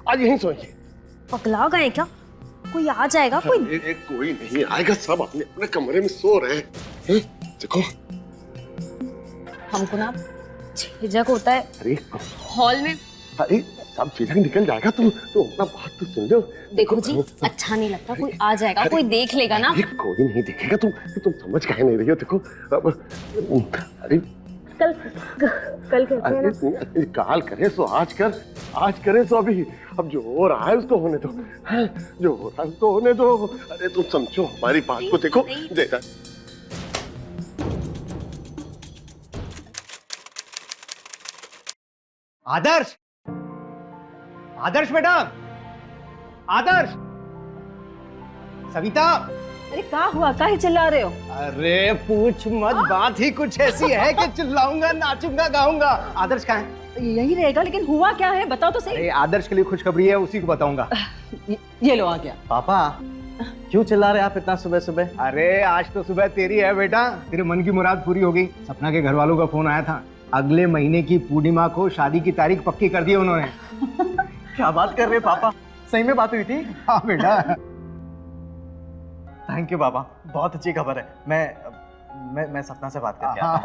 आज यहीं सोएंगे। पगला गए क्या? कोई आ जाएगा? कोई कोई नहीं आएगा, सब अपने अपने कमरे में सो रहे हैं। देखो हमको ना झिझक होता है अरे हॉल में। अरे सब झिझक निकल जाएगा, तुम अपना बात तो सुन लो। देखो जी, अच्छा नहीं लगता, कोई आ जाएगा, कोई देख लेगा ना। कोई नहीं देखेगा, तुम समझ काहे नहीं रही हो? देखो अरे कल कहते हैं ना, काल करे सो आज करे सो अभी। अब जो हो रहा है उसको होने दो, जो हो रहा है उसको होने दो। अरे तुम समझो हमारी बात को, देखो देखा आदर्श, आदर्श बेटा, आदर्श, सविता। अरे क्या हुआ, काहे चिल्ला रहे हो? अरे पूछ मत, बात ही कुछ ऐसी है कि चिल्लाऊंगा, नाचूंगा, गाऊंगा। आदर्श कहाँ है? यही रहेगा, लेकिन हुआ क्या है बताओ तो सही। अरे आदर्श के लिए खुशखबरी है, उसी को बताऊंगा। ये लो आ गया। पापा क्यों चिल्ला रहे आप इतना सुबह सुबह? अरे आज तो सुबह तेरी है बेटा, तेरे मन की मुराद पूरी हो गई। सपना के घर वालों का फोन आया था, अगले महीने की पूर्णिमा को शादी की तारीख पक्की कर दी उन्होंने। क्या बात कर रहे पापा, सही में बात हुई थी? हाँ बेटा। थैंक यू पापा, बहुत अच्छी खबर है। मैं सपना से बात करके आता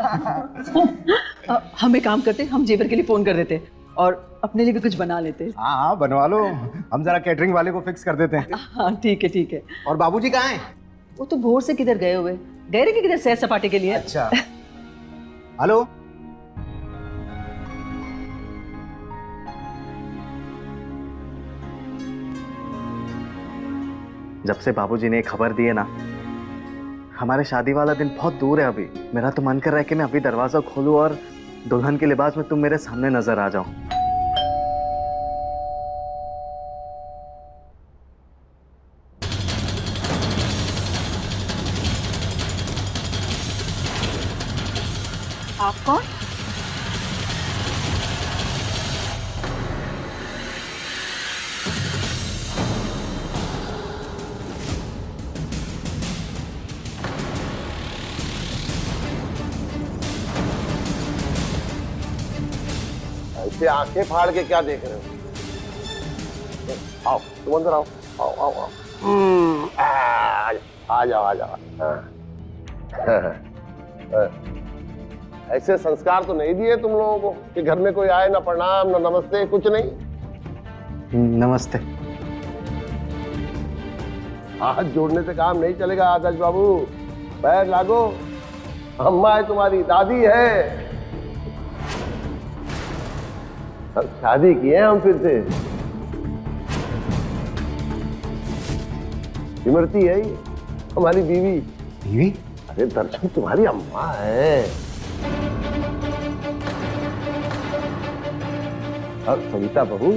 हूं। हम एक काम करते, हम जेवर के लिए फोन कर देते और अपने लिए भी कुछ बना लेते। हाँ हाँ बनवा लो, हम जरा कैटरिंग वाले को फिक्स कर देते हैं। हाँ ठीक है ठीक है। और बाबूजी कहाँ हैं? वो तो भोर से किधर गए हुए, गए रहे कि किधर सैर सपाटे के लिए। अच्छा। हेलो, जब से बाबूजी ने खबर दी है ना, हमारे शादी वाला दिन बहुत दूर है अभी। मेरा तो मन कर रहा है कि मैं अभी दरवाजा खोलूं और दुल्हन के लिबास में तुम मेरे सामने नजर आ जाओ। आप कौन? ऐसे आंखें फाड़ के क्या देख रहे हो? आओ तुम अंदर आओ, आओ आओ आओ। आ जाओ आ जाओ। ऐसे संस्कार तो नहीं दिए तुम लोगों को कि घर में कोई आए ना प्रणाम ना नमस्ते, कुछ नहीं। नमस्ते। हाथ जोड़ने से काम नहीं चलेगा आदर्श बाबू, पैर लागो। अम्मा है तुम्हारी, दादी है। अब शादी की है हम फिर से। इमरती है ये हमारी बीवी। बीवी? अरे दर्शन तुम्हारी अम्मा है। और सविता बहू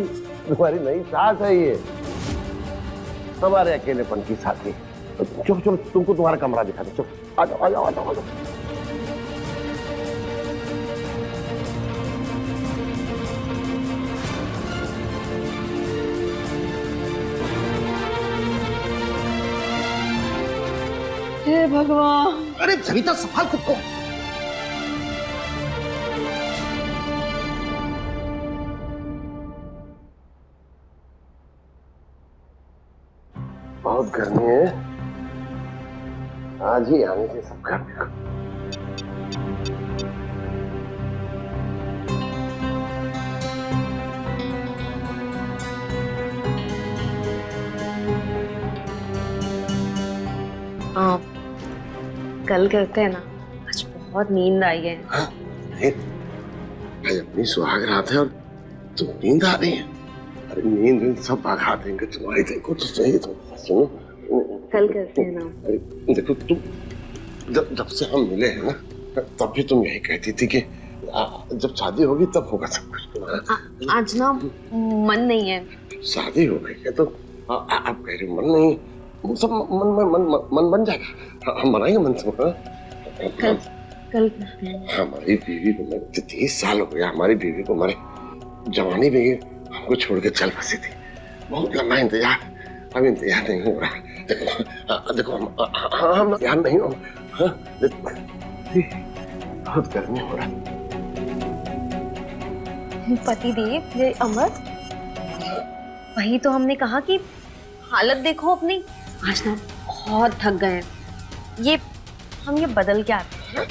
तुम्हारी नई सास है ये, हमारे अकेलेपन की साथी। चलो चलो तुमको तुम्हारा कमरा दिखा दो, चलो आ जाओ आ जाओ आ जाओ आ जाओ। हे भगवान। अरे सविता संभाल खुद को। बहुत गर्मी है, आज ही आने से सब गर्मी को। कल करते हैं ना, आज बहुत नींद आई है। हाँ? आज अपनी सुहाग रात है और तुम नींद आ रही है? अरे नींद सब भगा देंगे तुम्हारी, देखो तो सही। तो सुनो, कल करते हैं ना। अरे देखो तुम जब से हम मिले हैं ना, तब भी तुम यही कहती थी कि जब शादी होगी तब होगा सब कुछ। आज ना मन नहीं है। शादी हो गई है तो आप कह रहे मन नहीं, सब मन बन जाएगा। हम बनाएंगे मन से। कल करते हैं। हमारी बीवी को मरे 30 साल हो गया, हमारी बीवी को मरे। जवानी में हमको छोड़ के चल बसी थी। बहुत लंबा इंतजार, अब इंतजार नहीं हो रहा। देखो हम ध्यान नहीं हो। बहुत गर्मी हो रहा। पति देव ये अमर, वही तो हमने कहा कि हालत देखो अपनी, आज ना बहुत थक गए हैं। ये बदल के आते हैं।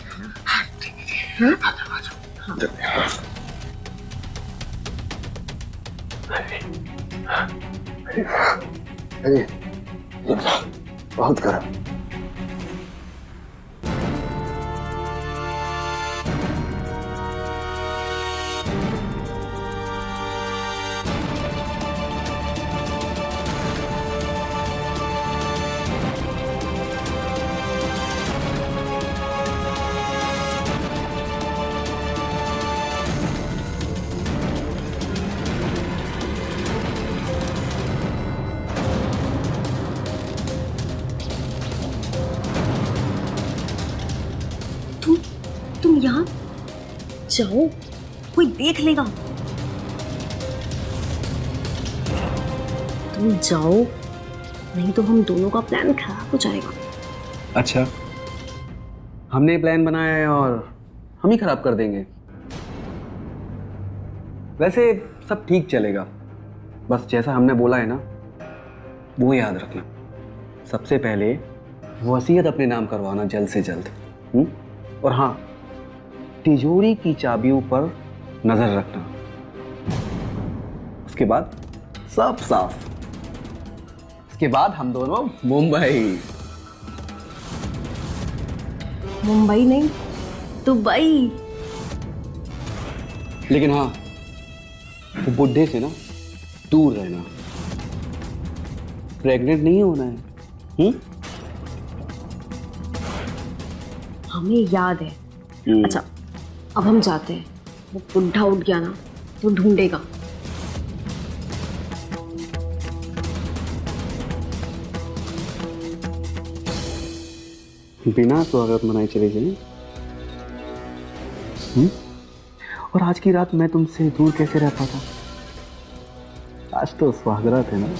अरे बहुत गर्म। तुम यहाँ जाओ, कोई देख लेगा। तुम जाओ, नहीं तो हम दोनों का प्लान खराब हो जाएगा। अच्छा, हमने प्लान बनाया है और हम ही खराब कर देंगे। वैसे सब ठीक चलेगा, बस जैसा हमने बोला है ना वो याद रखना। सबसे पहले वसीयत अपने नाम करवाना जल्द से जल्द। और हाँ, तिजोरी की चाबियों पर नजर रखना। उसके बाद सब साफ। उसके बाद हम दोनों मुंबई नहीं, दुबई। लेकिन हाँ, वो बुढ़े से ना दूर रहना। प्रेग्नेंट नहीं होना है। हमें याद है। अच्छा, अब हम जाते हैं। वो बुढ़ा उठ गया ना तो ढूंढेगा। बिना स्वागत मनाए चले जाए। और आज की रात मैं तुमसे दूर कैसे रह पाता? आज तो स्वागत है ना।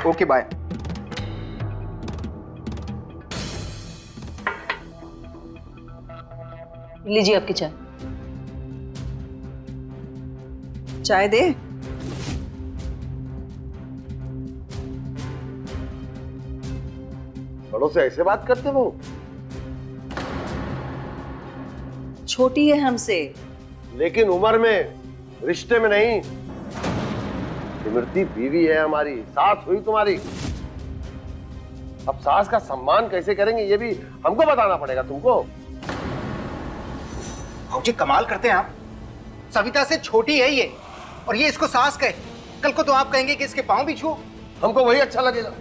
Okay bye. लीजिए आपकी चाय। चाय दे। बड़ों से ऐसे बात करते हो? छोटी है हमसे। लेकिन उम्र में, रिश्ते में नहीं। इमरती बीवी है हमारी, सास हुई तुम्हारी। अब सास का सम्मान कैसे करेंगे ये भी हमको बताना पड़ेगा तुमको। भाऊजी कमाल करते हैं आप। सविता से छोटी है ये, और ये इसको सास कहे। कल को तो आप कहेंगे कि इसके पांव भी छू। हमको वही अच्छा लगेगा।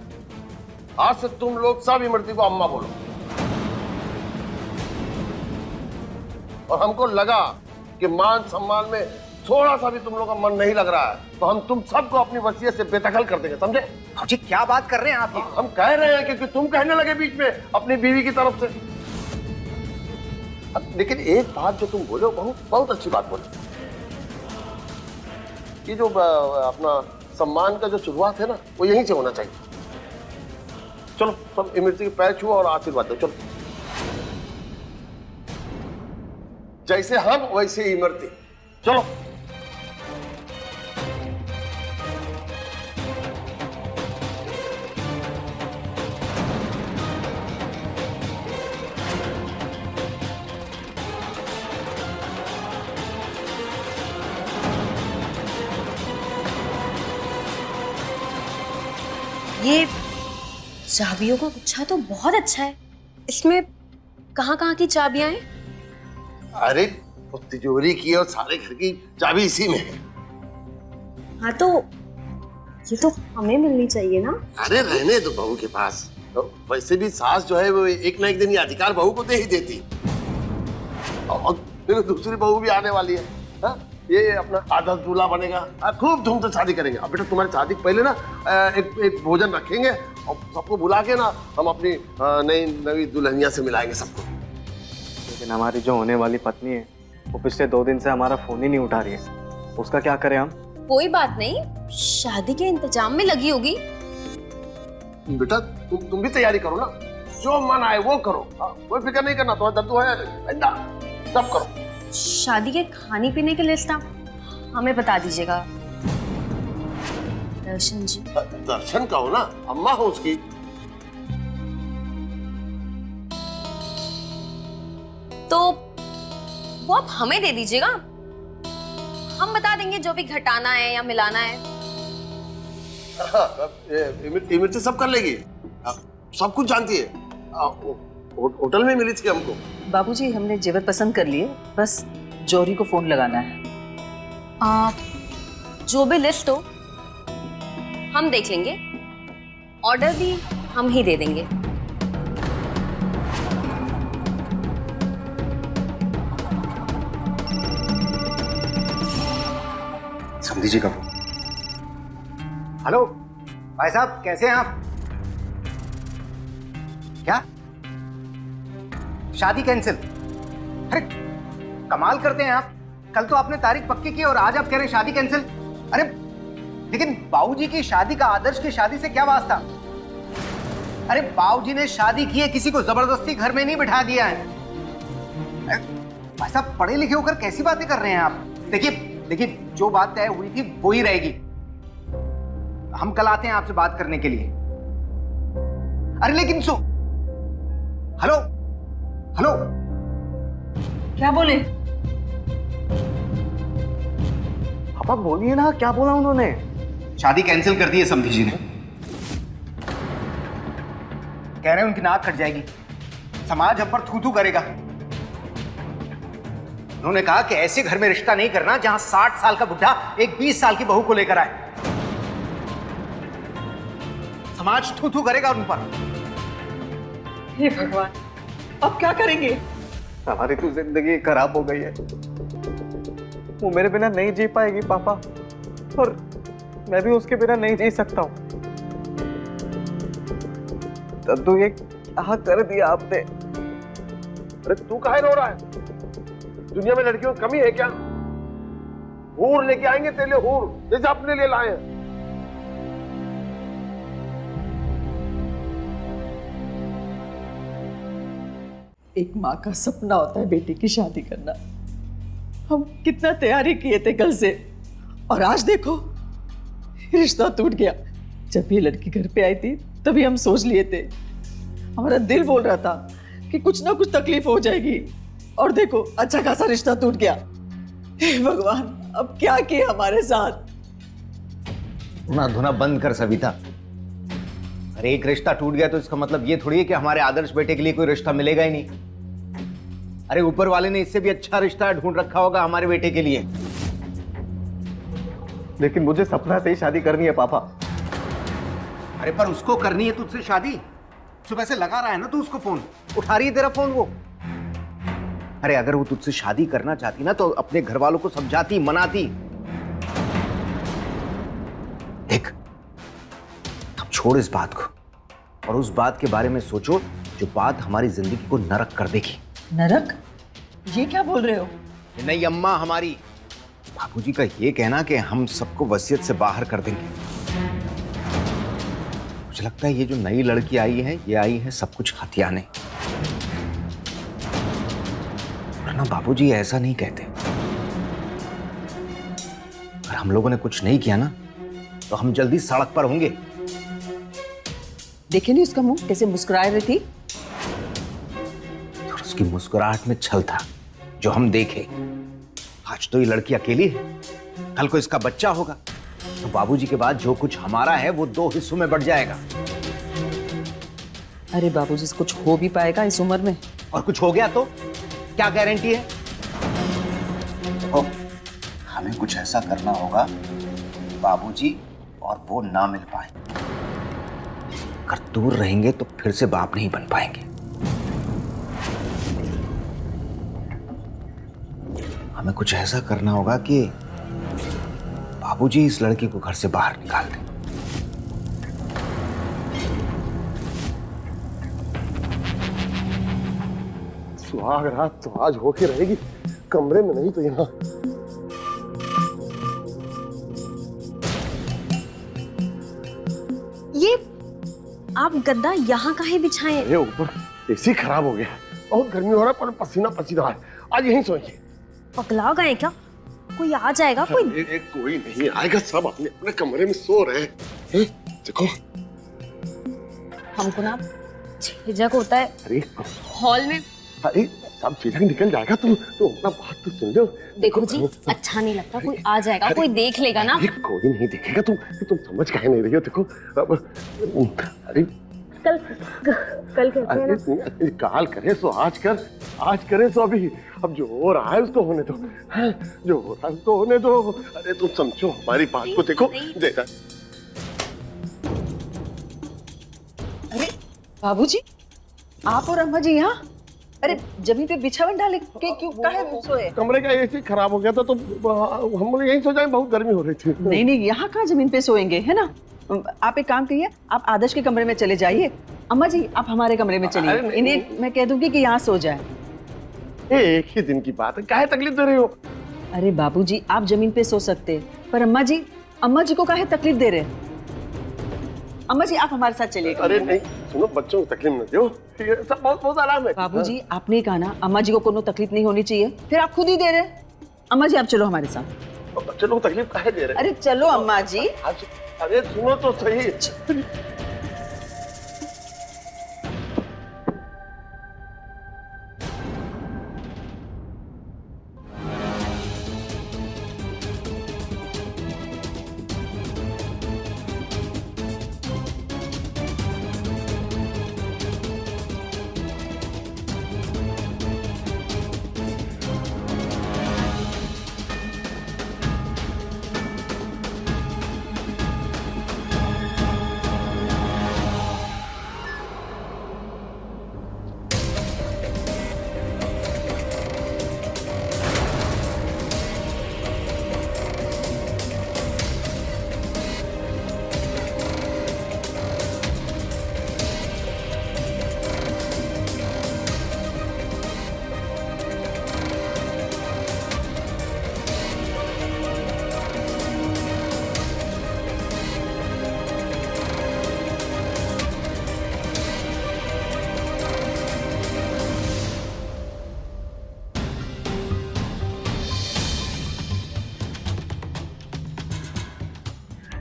आज से तुम लोग सब इमरती को अम्मा बोलो। और हमको लगा कि मान सम्मान में थोड़ा सा भी तुम लोग का मन नहीं लग रहा है तो हम तुम सबको अपनी वसीयत से बेदखल कर देंगे, समझे? भाऊजी क्या बात कर रहे हैं आप ये? हम कह रहे हैं क्योंकि तुम कहने लगे बीच में अपनी बीवी की तरफ से। लेकिन एक बात जो तुम बोले हो बहुत अच्छी बात बोले। ये जो अपना सम्मान का जो शुरुआत है ना वो यहीं से होना चाहिए। चलो सब इमरती के पैर छुओ और आशीर्वाद दो। चलो, जैसे हम वैसे इमरती। चलो। ये चाबियों का गुच्छा तो बहुत अच्छा है। इसमें कहाँ की चाबियां हैं? अरे वो तिजोरी की और सारे घर की चाबी इसी में है। हाँ तो ये तो हमें मिलनी चाहिए ना। अरे रहने दो बहू के पास। तो वैसे भी सास जो है वो एक ना एक दिन ये अधिकार बहू को दे ही देती। और फिर दूसरी बहू भी आने वाली है। हा? ये अपना आदर्श दूल्हा बनेगा, खूब धूम से शादी करेंगे। अब बेटा तुम्हारी शादी के पहले ना एक भोजन रखेंगे और सबको बुला के ना हम अपनी नई दुल्हनिया से मिलाएंगे सबको। लेकिन हमारी जो होने वाली पत्नी है वो पिछले 2 दिन से हमारा फोन ही नहीं उठा रही है, उसका क्या करें हम? कोई बात नहीं, शादी के इंतजाम में लगी होगी। बेटा तुम भी तैयारी करो ना, जो मन आए वो करो। कोई फिक्र नहीं करना, तुम्हारा दद्दू है, सब करो। शादी के खाने पीने की लिस्ट आप हमें बता दीजिएगा। दर्शन जी। दर्शन कहो ना, अम्मा हो उसकी। तो वो आप हमें दे दीजिएगा, हम बता देंगे जो भी घटाना है या मिलाना है। इमरती सब कर लेगी, सब कुछ जानती है। होटल में मिली थी हमको। बाबूजी हमने जेवर पसंद कर लिए, बस जौहरी को फोन लगाना है। जो भी लिस्ट हो हम देख लेंगे, ऑर्डर भी हम ही दे देंगे। समझी जी का फोन। हेलो भाई साहब, कैसे हैं आप? क्या शादी कैंसिल? अरे कमाल करते हैं आप। कल तो आपने तारीख पक्की की और आज आप कह रहे हैं शादी कैंसिल। अरे लेकिन बाबूजी की शादी का आदर्श की शादी से क्या वास्ता? अरे बाबूजी ने शादी की है, किसी को जबरदस्ती घर में नहीं बिठा दिया है। भाई साहब पढ़े लिखे होकर कैसी बातें कर रहे हैं आप? देखिए जो बात तय हुई थी वो ही रहेगी। हम कल आते हैं आपसे बात करने के लिए। अरे लेकिन हेलो हेलो, क्या बोले? पापा बोलिए ना, क्या बोला उन्होंने? शादी कैंसिल कर दी है समधी जी ने। कह रहे हैं उनकी नाक कट जाएगी, समाज हम पर थू थू करेगा। उन्होंने कहा कि ऐसे घर में रिश्ता नहीं करना जहां 60 साल का बुढ़ा एक 20 साल की बहू को लेकर आए। समाज थू थू करेगा उन पर। हे भगवान, अब क्या करेंगे? हमारी तो जिंदगी खराब हो गई है, वो मेरे बिना नहीं जी पाएगी पापा, और मैं भी उसके बिना नहीं जी सकता हूँ। दद्दू ये क्या कर दिया आपने? अरे तू काहे रो रहा है? दुनिया में लड़कियों की कमी है क्या? हूर लेके आएंगे तेरे लिए, हूर जैसे अपने लिए लाए हैं। एक माँ का सपना होता है बेटी की शादी करना। हम कितना तैयारी किए थे कल से, और आज देखो रिश्ता टूट गया। जब ये लड़की घर पे आई थी तभी हम सोच लिए थे, हमारा दिल बोल रहा था कि कुछ ना कुछ तकलीफ हो जाएगी, और देखो अच्छा खासा रिश्ता टूट गया। हे भगवान, अब क्या किया हमारे साथ? ना धुना बंद कर सविता। अरे एक रिश्ता टूट गया तो इसका मतलब ये थोड़ी है कि हमारे आदर्श बेटे के लिए कोई रिश्ता मिलेगा ही नहीं। अरे ऊपर वाले ने इससे भी अच्छा रिश्ता ढूंढ रखा होगा हमारे बेटे के लिए। लेकिन मुझे सपना से ही शादी करनी है पापा। अरे पर उसको करनी है तुझसे शादी। सुबह से लगा रहा है ना तू उसको फोन, उठा रही है तेरा फोन वो। अरे अगर वो तुझसे शादी करना चाहती ना तो अपने घर वालों को समझाती, मनाती। देख अब छोड़ इस बात को और उस बात के बारे में सोचो जो बात हमारी जिंदगी को नरक कर देगी। नरक? ये क्या बोल रहे हो? नहीं अम्मा, हमारी बाबूजी का ये कहना कि हम सबको वसीयत से बाहर कर देंगे। मुझे लगता है ये जो नई लड़की आई है ये आई है सब कुछ हथियाने। वरना बाबूजी ऐसा नहीं कहते। अगर हम लोगों ने कुछ नहीं किया ना तो हम जल्दी सड़क पर होंगे। देखे नहीं उसका मुंह कैसे मुस्कुराए रही थी? और उसकी मुस्कुराहट में छल था जो हम देखे। आज तो ये लड़की अकेली है, कल को इसका बच्चा होगा, तो बाबूजी के बाद जो कुछ हमारा है वो 2 हिस्सों में बट जाएगा। अरे बाबूजी से कुछ हो भी पाएगा इस उम्र में? और कुछ हो गया तो क्या गारंटी है? देखो, हमें कुछ ऐसा करना होगा बाबूजी और वो ना मिल पाए। अगर दूर रहेंगे तो फिर से बाप नहीं बन पाएंगे। हमें कुछ ऐसा करना होगा कि बाबूजी इस लड़की को घर से बाहर निकाल दें। सुहाग रात तो आज होके रहेगी, कमरे में नहीं तो यहाँ। ये आप गद्दा यहाँ काहे बिछाए? अरे ऊपर एसी खराब हो गया, बहुत गर्मी हो रहा है, पर पसीना पसीना है। आज यहीं सोएंगे। पगला गए क्या? कोई आ जाएगा? कोई कोई नहीं आएगा, सब अपने अपने कमरे में सो रहे हैं। देखो हमको ना झिझक होता है अरे हॉल में। अरे सब झिझक निकल जाएगा, तुम अपना बात तो सुन लो। देखो जी, अच्छा नहीं लगता, कोई आ जाएगा, कोई देख लेगा ना। अरे कोई नहीं देखेगा, तुम समझ काहे नहीं रही हो? देखो अरे कल कहते हैं ना। अरे काल करे सो आज कर, आज करे सो अभी। अब जो हो रहा है उसको होने दो, हाँ, जो हो रहा है उसको होने दो। अरे तुम समझो हमारी बात को, देखो देखा। अरे बाबूजी, आप और अम्मा जी यहाँ? अरे जमीन पे बिछावन डाले के क्यों काहे सोए? कमरे का एसी खराब हो गया था तो हम लोग यहीं सो जाए, बहुत गर्मी हो रही थी। नहीं नहीं, यहाँ कहाँ जमीन पे सोएंगे, है ना? आप एक काम करिए, आप आदर्श के कमरे में चले जाइए। अम्मा जी आप हमारे कमरे में चलिए, इन्हें मैं कह दूंगी कि यहाँ सो जाए। एक ही दिन की बात है, काहे तकलीफ दे रहे हो? अरे बाबूजी आप जमीन पे सो सकते हैं, पर अम्मा जी को काहे तकलीफ दे रहे हैं? अम्मा जी आप हमारे साथ चलिए। अरे नहीं सुनो, बच्चों को तकलीफ न दो, ये सब बहुत बहुत आराम है। बाबूजी आपने कहा ना अम्मा जी को कोनो तकलीफ नहीं होनी चाहिए, फिर आप खुद ही दे रहे हैं। अम्मा जी आप चलो हमारे साथ। बच्चों को तकलीफ काहे दे रहे हैं? अरे चलो अम्मा जी। अरे सुनो तो सही।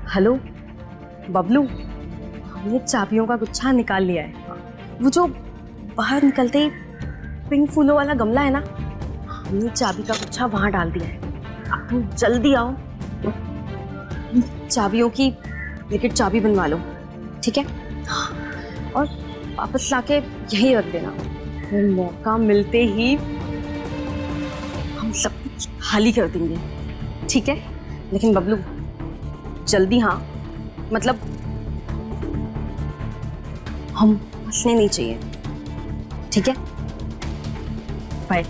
हेलो बबलू, हमने चाबियों का गुच्छा निकाल लिया है। वो जो बाहर निकलते ही पिंक फूलों वाला गमला है ना, हमने चाबी का गुच्छा वहां डाल दिया है। अब तुम जल्दी आओ, चाबियों की डुप्लीकेट चाबी बनवा लो, ठीक है? और वापस लाके यहीं रख देना, फिर मौका मिलते ही हम सब कुछ खाली कर देंगे, ठीक है? लेकिन बबलू जल्दी, हाँ, मतलब हम फंसने नहीं चाहिए, ठीक है? बाय।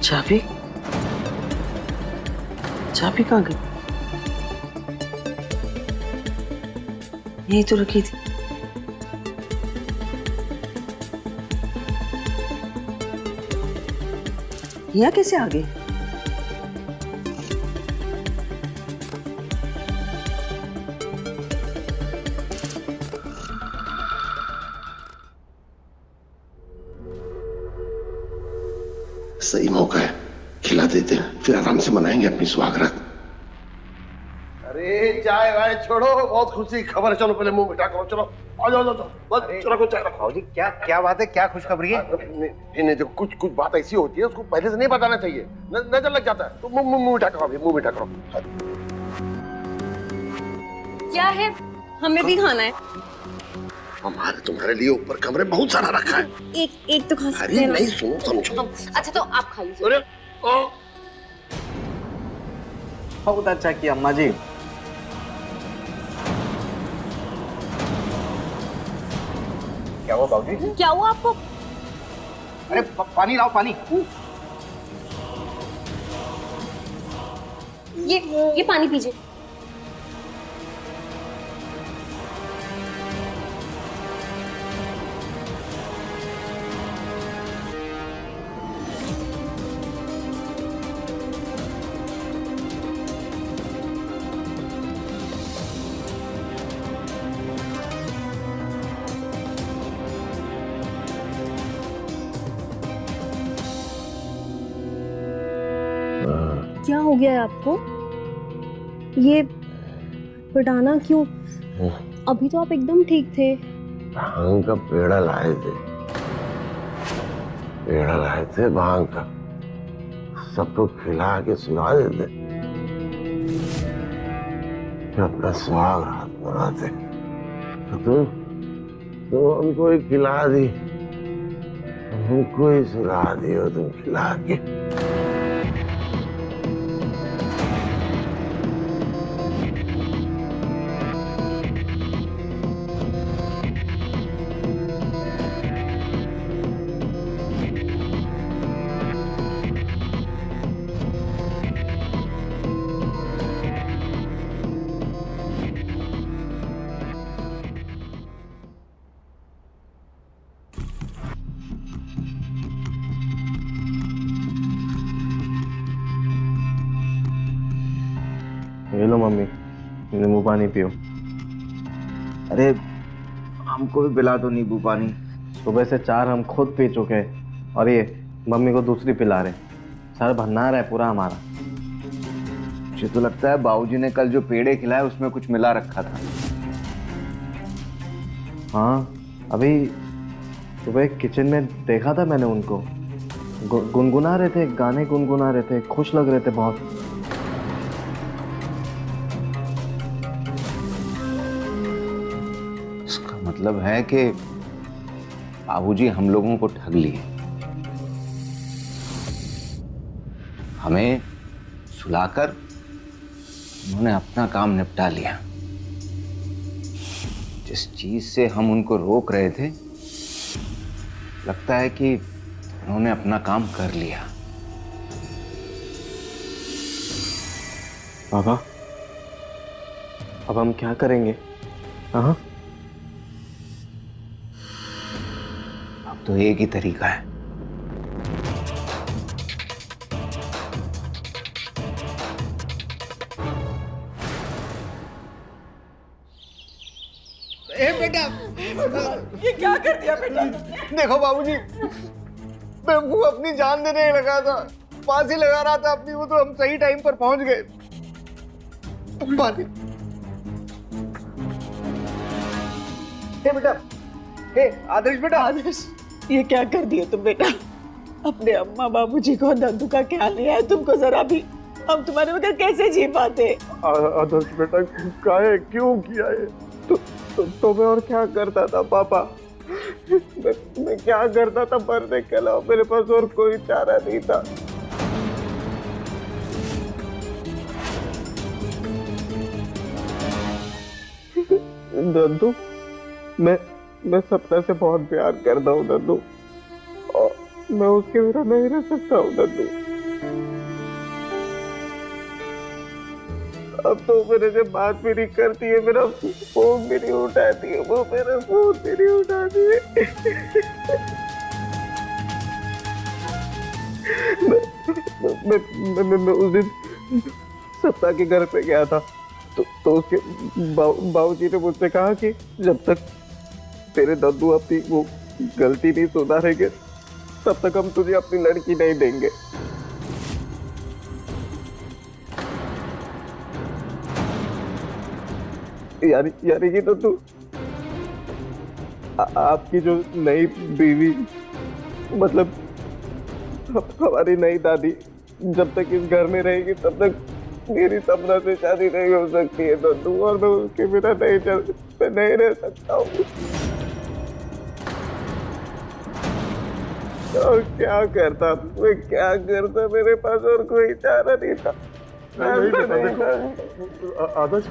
चाबी चाबी कहाँ गई? यही तो रखी थी। यहाँ कैसे आ गई? सही मौका है कि खिला देते हैं, फिर आराम से मनाएंगे अपनी सुहागरात। अरे चाय वाय छोड़ो, बहुत खुशी की खबर है, चलो पहले मुंह मीठा करो, चलो आ जाओ जाओ, बस चलो चाय रखो। जी क्या क्या बात है, क्या खुशखबरी है? नहीं नहीं, देखो कुछ बात ऐसी होती है उसको पहले से नहीं बताना चाहिए, नजर लग जाता है। तो मुंह मीठा करो, अभी मुंह मीठा करो। क्या है, हमें भी खाना है। हमारे तुम्हारे लिए ऊपर कमरे बहुत सारा रखा है। एक तो खा सकते अरे हैं ना? नहीं, सुनो समझो तुम। अच्छा तो आप खा लीजिए। अरे बहुत अच्छा किया अम्मा जी। क्या हुआ बाबूजी? क्या हुआ आपको? अरे पानी लाओ, पानी। ये पानी पीजिए। क्या हो गया है आपको? ये पटाना क्यों? अभी तो आप एकदम ठीक थे। भांग का पेड़ा लाए थे, पेड़ा लाए थे भांग का, सबको खिला के सुला देते, फिर अपना सुहाग रात मनाते। तो तुम हमको ही खिला दी, हमको ही सुला दी हो तुम खिला के। ये लो मम्मी, नींबू पानी पियो। अरे हमको भी पिला दो नींबू पानी। सुबह से 4 हम खुद पी चुके हैं और ये मम्मी को दूसरी पिला रहे। सर भंडार है पूरा हमारा। मुझे तो लगता है बाबूजी ने कल जो पेड़े खिलाए उसमें कुछ मिला रखा था। हाँ, अभी सुबह किचन में देखा था मैंने उनको, गुनगुना रहे थे, गाने गुनगुना रहे थे, खुश लग रहे थे बहुत। इसका मतलब है कि बाबूजी हम लोगों को ठग लिए, हमें सुलाकर उन्होंने अपना काम निपटा लिया। जिस चीज से हम उनको रोक रहे थे, लगता है कि उन्होंने अपना काम कर लिया। पापा, अब हम क्या करेंगे? हाँ, अब तो एक ही तरीका है। बेटा, ये क्या कर दिया बेटा? देखो बाबूजी, मैं वो अपनी जान देने लगा था, फांसी लगा रहा था अपनी, वो तो हम सही टाइम पर पहुंच गए। हे बेटा, हे आदर्श बेटा। आदर्श, ये क्या कर दिया तुम बेटा? अपने अम्मा बाबूजी को नंदू का ख्याल नहीं आया तुमको जरा भी? हम तुम्हारे बगैर कैसे जी पाते? आदर्श बेटा, काहे क्यों किया ये? तो मैं और क्या करता था पापा? मैं क्या करता था मरने के अलावा? मेरे पास और कोई चारा नहीं था। नंदू, मैं सपना से बहुत प्यार करता हूँ नंदू, और मैं उसके बिना नहीं रह सकता हूँ नंदू। अब तो मेरे से बात भी नहीं करती है, मेरा फोन भी नहीं उठाती है, वो मेरा फोन भी नहीं उठाती है। मैं उस दिन सप्ताह के घर पे गया था, तो उसके बाबूजी ने मुझसे कहा कि जब तक तेरे दद्दू अपनी वो गलती नहीं सुधारेंगे, तब तक हम तुझे अपनी लड़की नहीं देंगे। यानी कि तो तू आपकी जो नई बीवी, मतलब हमारी नई दादी जब तक इस घर में रहेगी तब तक मेरी सपना से शादी नहीं हो सकती है। तो तू और मैं उसके बिना नहीं रह सकता हूँ। और क्या करता मेरे पास और कोई चारा नहीं था। आदर्श,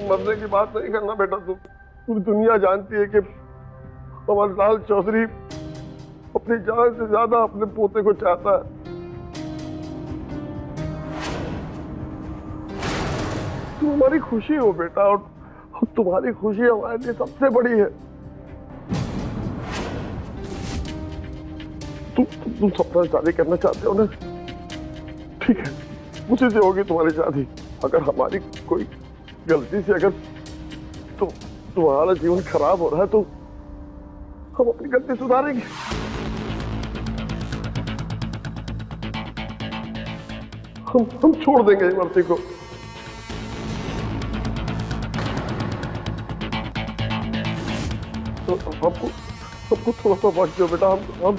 मरने की बात नहीं करना बेटा। पूरी दुनिया जानती है कि हमारे लाल चौधरी अपनी जान से ज्यादा अपने पोते को चाहता है। तुम हमारी खुशी हो बेटा, और तुम्हारी खुशी हमारे लिए सबसे बड़ी है। तुम सपना शादी करना चाहते हो ना? ठीक है, मुझे से होगी तुम्हारी शादी। अगर हमारी कोई गलती से अगर तुम्हारा जीवन खराब हो रहा है तो हम अपनी गलती सुधारेंगे। हम छोड़ देंगे इमरती को। तो हमको थोड़ा सा वक्त दो बेटा। हम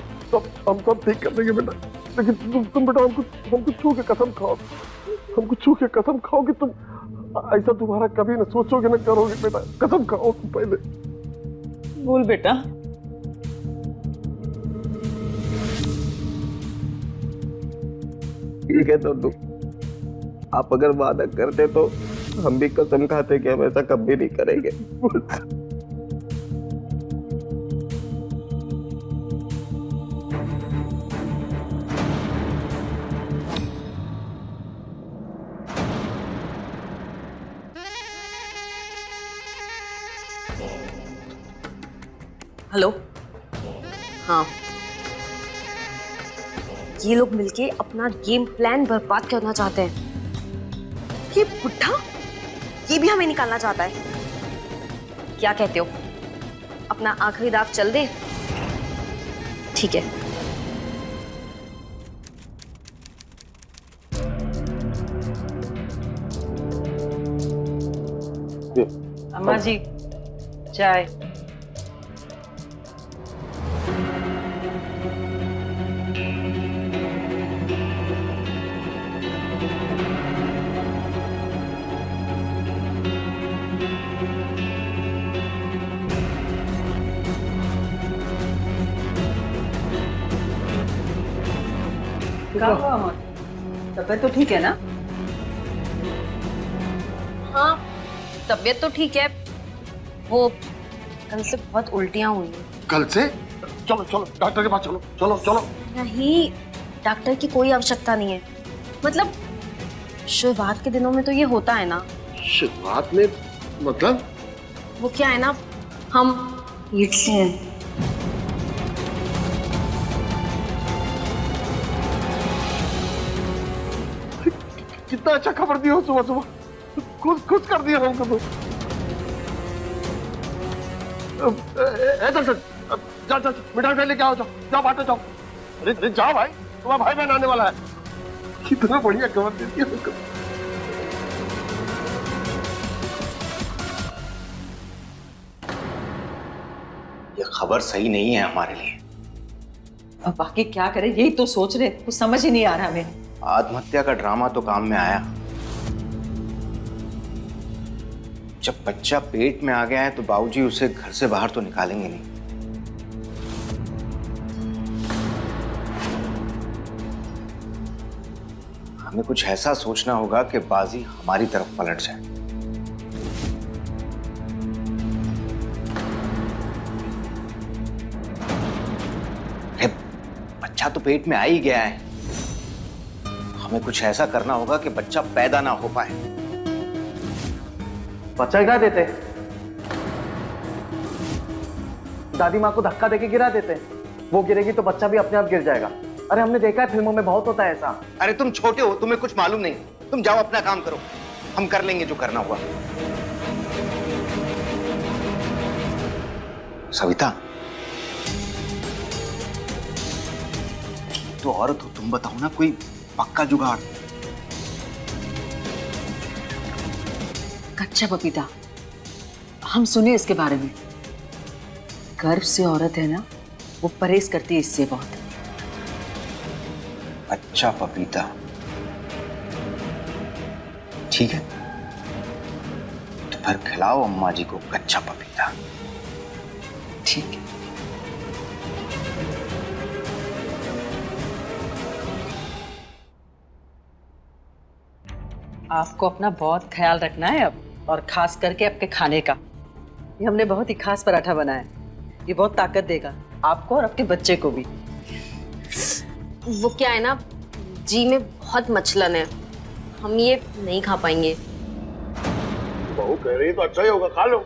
सब ठीक कर देंगे बेटा। लेकिन तुम बेटा हमको छू के कसम खाओ। हमको छू के कसम खाओ कि तुम ऐसा तुम्हारा कभी न सोचोगे न करोगे बेटा। कसम खाओ तुम पहले। बोल बेटा। ठीक है तो आप अगर वादा करते तो हम भी कसम खाते कि हम ऐसा कभी नहीं करेंगे। हेलो। हाँ, ये लोग मिलके अपना गेम प्लान बर्बाद करना चाहते हैं। ये बुढ़ा, ये भी हमें निकालना चाहता है। क्या कहते हो, अपना आखिरी दाव चल दे? ठीक है। अम्मा जी, चाय। क्या हुआ अमर? तबीयत तो ठीक है ना? हाँ, तबीयत तो ठीक है। वो कल से बहुत उल्टियां हुई हैं। कल से? चलो चलो डॉक्टर के पास चलो। चलो चलो। नहीं, डॉक्टर की कोई आवश्यकता नहीं है। मतलब शुरुआत के दिनों में तो ये होता है ना। शुरुआत में मतलब? वो क्या है ना, हम ईट से हैं। कितना अच्छा खबर दिया हो सुबह सुबह। खुश कर दिया हमको तो। जा मिठाई लेके आओ। जाओ बांटो जाओ। अरे जाओ भाई, तुम्हारा भाई बहन आने वाला है। कितना बढ़िया खबर दे दिया हमको। ये खबर सही नहीं है हमारे लिए। अब बाकी क्या करे, यही तो सोच रहे, कुछ समझ ही नहीं आ रहा हमें। आत्महत्या का ड्रामा तो काम में आया। जब बच्चा पेट में आ गया है तो बाबूजी उसे घर से बाहर तो निकालेंगे नहीं। हमें कुछ ऐसा सोचना होगा कि बाजी हमारी तरफ पलट जाए। बच्चा तो पेट में आ ही गया है। हमें कुछ ऐसा करना होगा कि बच्चा पैदा ना हो पाए। बच्चा गिरा देते, दादी माँ को धक्का देके गिरा देते। वो गिरेगी तो बच्चा भी अपने आप गिर जाएगा। अरे हमने देखा है, फिल्मों में बहुत होता है ऐसा। अरे तुम छोटे हो, तुम्हें कुछ मालूम नहीं। तुम जाओ अपना काम करो, हम कर लेंगे जो करना हुआ। सविता, तो औरत हो, तुम बताओ ना कोई पक्का जुगाड़। कच्चा पपीता, हम सुने इसके बारे में। गर्भ से औरत है ना, वो परहेज करती है इससे बहुत। अच्छा पपीता, ठीक है, तो फिर खिलाओ अम्मा जी को कच्चा पपीता। ठीक है। आपको अपना बहुत ख्याल रखना है अब, और खास करके आपके खाने का। ये हमने बहुत ही खास पराठा बनाया है, ये बहुत ताकत देगा आपको और आपके बच्चे को भी। वो क्या है ना, जी में बहुत मचलन है, हम ये नहीं खा पाएंगे। बहू कह रही है तो अच्छा ही होगा, खा लो।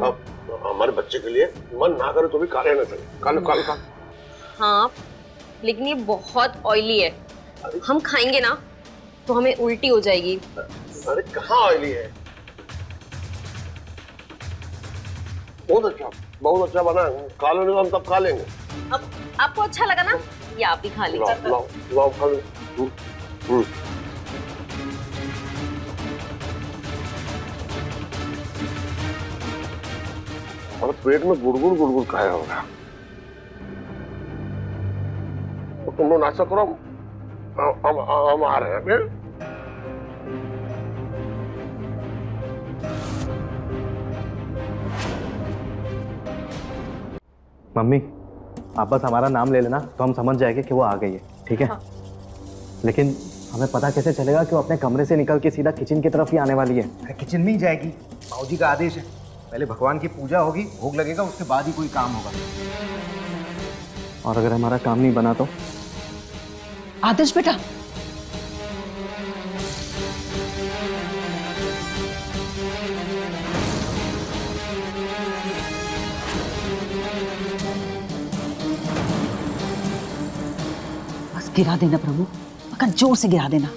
अब हमारे बच्चे के लिए मन ना करे तो भी खा लेना चाहिए। खा लो खा लो खा लो। हाँ, लेकिन ये बहुत ऑयली है, हम खाएंगे ना तो हमें उल्टी हो जाएगी। अरे कहाँ ऑयली है, बहुत अच्छा बना है। खा लो, नहीं तो हम तब खा लेंगे। अब आपको अच्छा लगा ना, ये आप ही खा लीजिए। लाओ लाओ लाओ खा लो। और पेट में गुड़गुड़ खाया होगा। तुम लोग नाश्ता करो, हम आ रहे हैं। मम्मी, आप बस हमारा नाम ले लेना तो हम समझ जाएंगे कि वो आ गई है, ठीक है? हाँ। लेकिन हमें पता कैसे चलेगा कि वो अपने कमरे से निकल के सीधा किचन की तरफ ही आने वाली है? अरे किचन में ही जाएगी, बाबूजी का आदेश है। पहले भगवान की पूजा होगी, भोग लगेगा, उसके बाद ही कोई काम होगा। और अगर हमारा काम नहीं बना तो? आदर्श बेटा, बस गिरा देना प्रभु, मगर जोर से गिरा देना।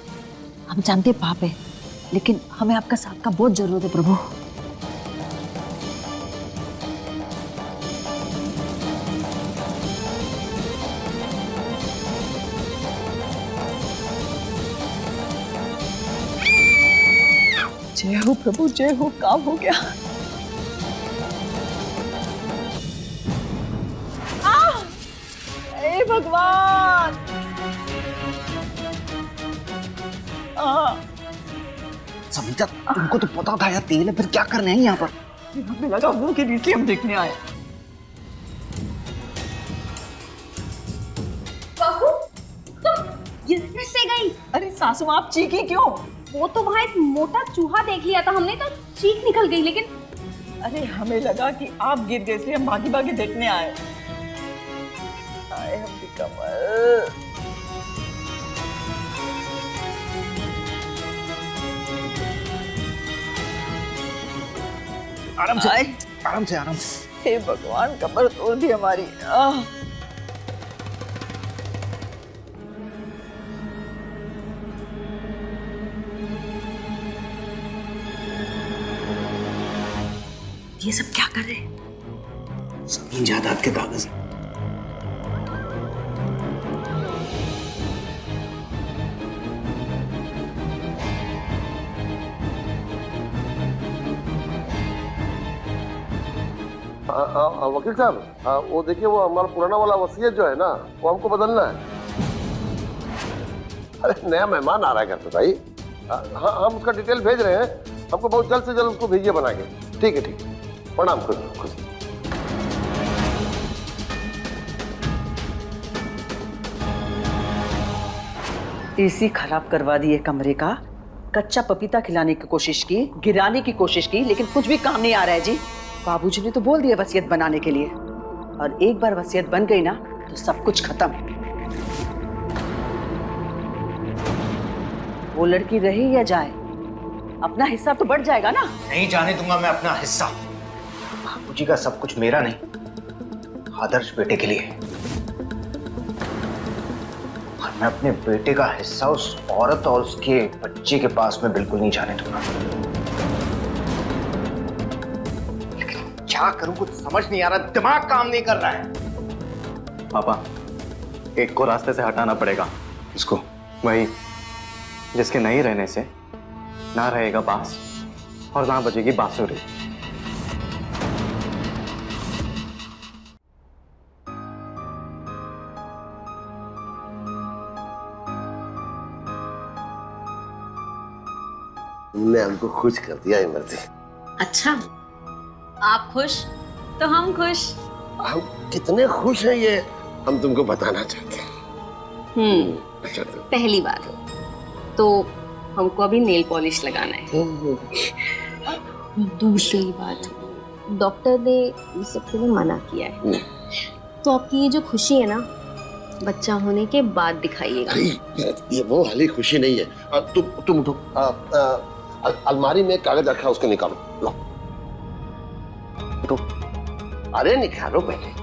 हम जानते पाप है, लेकिन हमें आपका साथ का बहुत जरूरत है प्रभु। जय हो प्रभु, जय हो, काम हो गया। हे भगवान, समीता, तुमको तो पता था यार तेल है, फिर क्या करने हैं यहाँ पर? हमें लगा वो कि इसलिए हम देखने आए। बहू, तुम गिरने से गई? अरे सासू माँ, आप चीखी क्यों? वो तो वहाँ एक मोटा चूहा देख लिया था हमने, तो चीख निकल गई। लेकिन अरे हमें लगा कि आप गिर गए, इसलिए हम भागी भागी देखने आए। आए हम भी कमल। आराम से आराम से आराम से। हे भगवान, कमर तोड़ दी हमारी। ये सब क्या कर रहे हैं? जमीन जायदाद के कागज। वकील साहब, वो देखिए, वो हमारा पुराना वाला वसीयत जो है ना, वो हमको बदलना है। अरे नया मेहमान आ रहा है घर पे भाई। हाँ, हम उसका डिटेल भेज रहे हैं, हमको बहुत जल्द से जल्द उसको भेजिए बना के। ठीक है, ठीक है, प्रणाम। खुश। एसी खराब करवा दिए कमरे का, कच्चा पपीता खिलाने की कोशिश की, गिराने की कोशिश की, लेकिन कुछ भी काम नहीं आ रहा है जी। बाबूजी ने तो बोल दिया वसीयत बनाने के लिए, और एक बार वसीयत बन गई ना तो सब कुछ खत्म। वो लड़की रहे या जाए, अपना हिस्सा तो बढ़ जाएगा ना। नहीं जाने दूंगा मैं अपना हिस्सा। बाबूजी का सब कुछ मेरा नहीं, आदर्श बेटे के लिए। और मैं अपने बेटे का हिस्सा उस औरत और उसके बच्चे के पास में बिल्कुल नहीं जाने दूंगा। लेकिन क्या करूं, कुछ समझ नहीं आ रहा, दिमाग काम नहीं कर रहा है। पापा, एक को रास्ते से हटाना पड़ेगा। इसको वही जिसके नहीं रहने से ना रहेगा बास और ना बजेगी बांसुरी। तुमने हमको खुश कर दिया इमरती। अच्छा, आप खुश तो हम खुश। हम कितने खुश हैं ये हम तुमको बताना चाहते हैं। अच्छा तो पहली बात तो हमको अभी नेल पॉलिश लगाना है। दूसरी बात, डॉक्टर ने इस सबके लिए मना किया है, तो आपकी ये जो खुशी है ना, बच्चा होने के बाद दिखाइएगा। ये वो वाली खुशी नहीं है। तुम उठो, अलमारी में कागज रखा है, उसको निकालो। लो उठो। अरे निकालो पहले।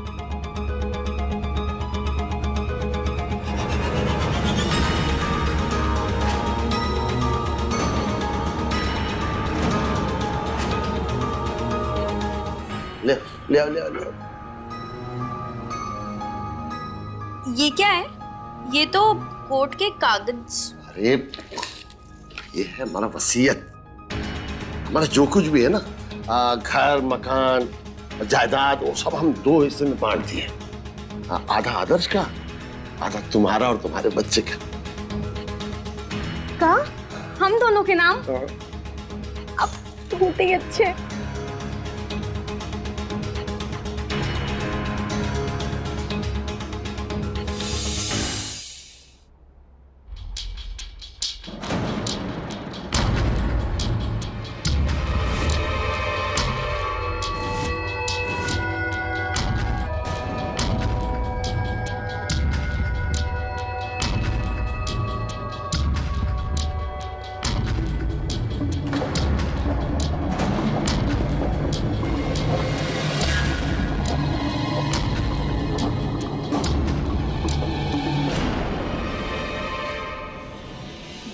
ले ले ले ले। ये क्या है? ये तो कोर्ट के कागज। अरे ये है हमारा वसीयत। हमारा जो कुछ भी है ना, घर मकान जायदाद, वो सब हम 2 हिस्से में बांट दिए। आधा आदर्श का, आधा तुम्हारा और तुम्हारे बच्चे का हम दोनों के नाम। अब तो होते ही अच्छे।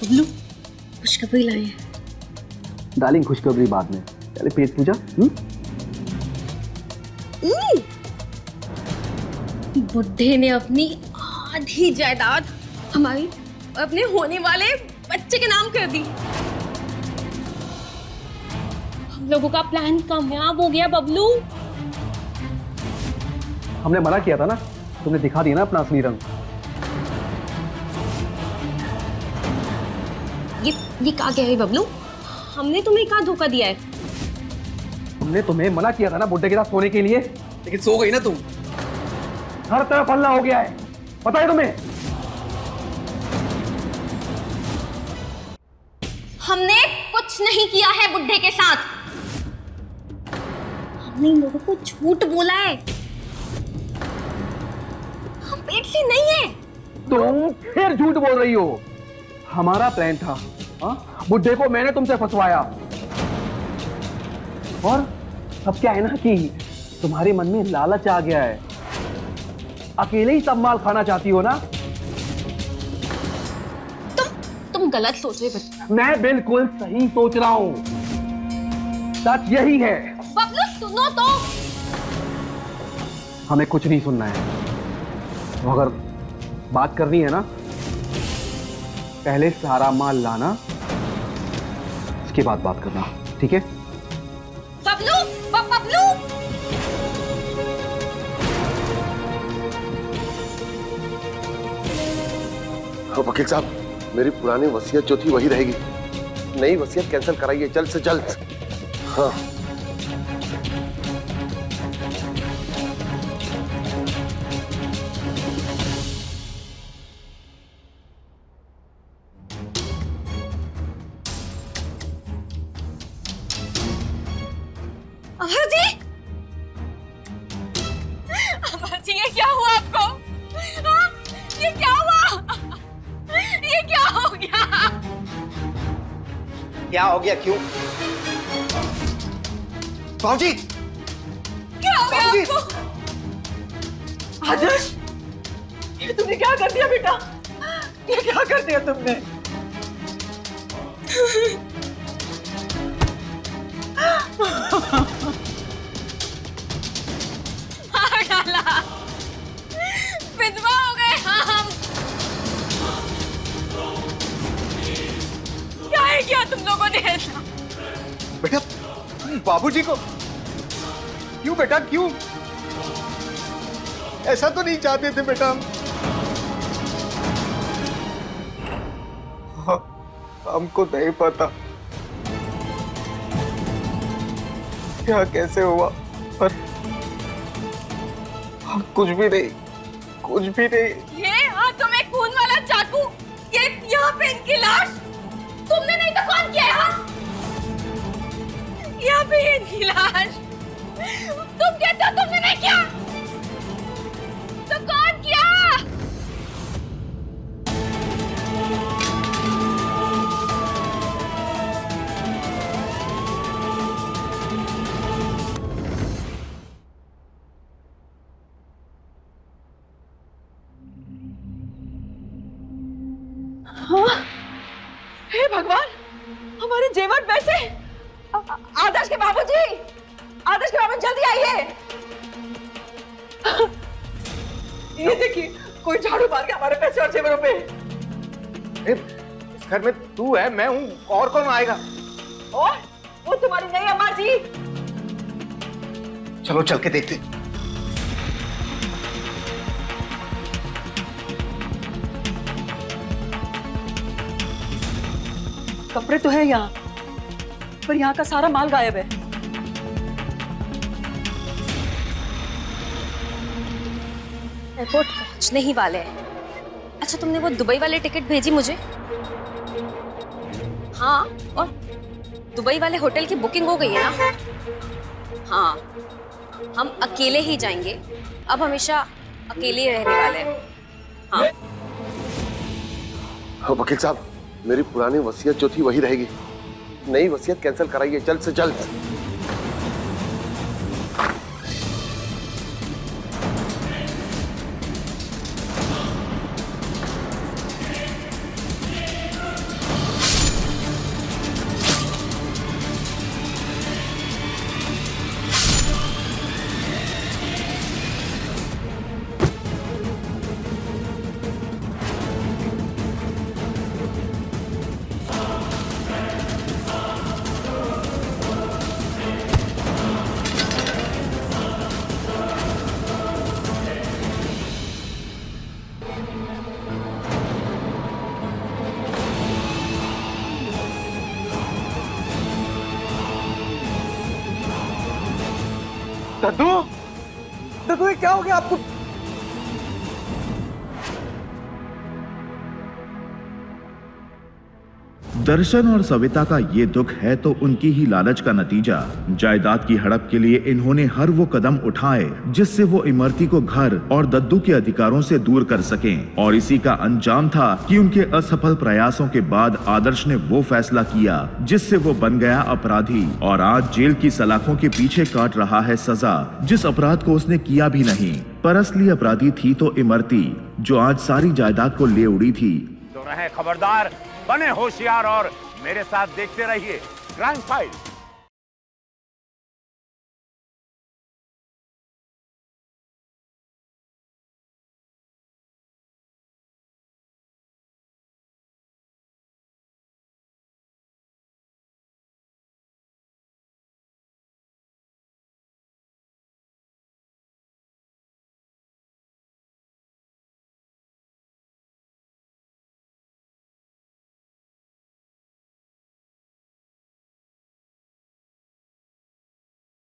बबलू, खुशखबरी लाए हैं। डार्लिंग खुशखबरी बाद में, पहले पेट पूजा। बुड्ढे ने अपनी आधी जायदाद हमारी और अपने होने वाले बच्चे के नाम कर दी। हम लोगों का प्लान कामयाब हो गया बबलू। हमने मना किया था ना, तुमने दिखा दिया ना अपना असली रंग। ये क्या कह रही बबलू? हमने तुम्हें क्या धोखा दिया है? हमने तुम्हें मना किया था ना बुड्ढे के साथ सोने के लिए, लेकिन सो गई ना तुम। हर तरफ हल्ला हो गया है, पता है तुम्हें? हमने कुछ नहीं किया है बुड्ढे के साथ। हमने इन लोगों को झूठ बोला है। हम पेट से नहीं है। तुम फिर झूठ बोल रही हो। हमारा प्लान था, बुड्ढे को मैंने तुमसे फंसवाया। और अब क्या है ना कि तुम्हारे मन में लालच आ गया है, अकेले ही सब माल खाना चाहती हो ना। तुम गलत सोच रहे बच्चे। मैं बिल्कुल सही सोच रहा हूं, सच यही है। बबलू सुनो तो। हमें कुछ नहीं सुनना है। तो अगर बात करनी है ना, पहले सारा माल लाना, उसके बाद बात करना, ठीक है? बबलू, बबलू। वकील साहब, मेरी पुरानी वसीयत जो थी वही रहेगी। नई वसीयत कैंसिल कराइए जल्द से जल्द। हाँ। अमर जी, अमर जी, ये क्या हुआ आपको? हाँ? ये क्या हुआ? ये क्या हो गया? क्या हो गया? क्यों? बाबूजी, क्या हो गया आपको? आदर्श, ये तुमने क्या कर दिया बेटा? ये क्या कर दिया तुमने? मार डाला, विधवा हो गए हम। क्या है क्या तुम लोगों ने ऐसा? बेटा बाबूजी को क्यों बेटा, क्यों? ऐसा तो नहीं चाहते थे बेटा हम। हमको नहीं पता क्या कैसे हुआ, पर हम कुछ भी नहीं। ये हाथों में खून वाला चाकू, ये यहाँ पे इनकी लाश, तुमने नहीं तो कौन किया यहाँ? यहाँ पे इनकी लाश, तुम कहते हो तुमने नहीं किया, तो कौन किया? हे भगवान, हमारे जेवर पैसे। आदर्श के बाबूजी, आदर्श के बाबू जल्दी आइए। ये देखिए, कोई झाड़ू मार के हमारे पैसे और जेवरों पे। इस घर में तू है, मैं हूँ, और कौन आएगा? और वो तुम्हारी नहीं अम्मा जी। चलो चल के देखते। कपड़े तो है यहाँ, पर यहाँ का सारा माल गायब है। एयरपोर्ट पहुंचने ही वाले हैं। अच्छा, तुमने वो दुबई वाले टिकट भेजी मुझे? हाँ, और दुबई वाले होटल की बुकिंग हो गई है ना? हाँ, हम अकेले ही जाएंगे, अब हमेशा अकेले ही रहने वाले हैं। हाँ। हाँ वकील साहब, मेरी पुरानी वसीयत जो थी वही रहेगी, नई वसीयत कैंसिल कराइए जल्द से जल्द। दद्दू, दद्दू ये क्या हो गया आपको? दर्शन और सविता का ये दुख है तो उनकी ही लालच का नतीजा। जायदाद की हड़प के लिए इन्होंने हर वो कदम उठाए जिससे वो इमरती को घर और दद्दू के अधिकारों से दूर कर सकें, और इसी का अंजाम था कि उनके असफल प्रयासों के बाद आदर्श ने वो फैसला किया जिससे वो बन गया अपराधी और आज जेल की सलाखों के पीछे काट रहा है सजा, जिस अपराध को उसने किया भी नहीं। पर असली अपराधी थी तो इमरती, जो आज सारी जायदाद को ले उड़ी थी। तो रहे खबरदार, बने होशियार और मेरे साथ देखते रहिए क्राइम फाइल।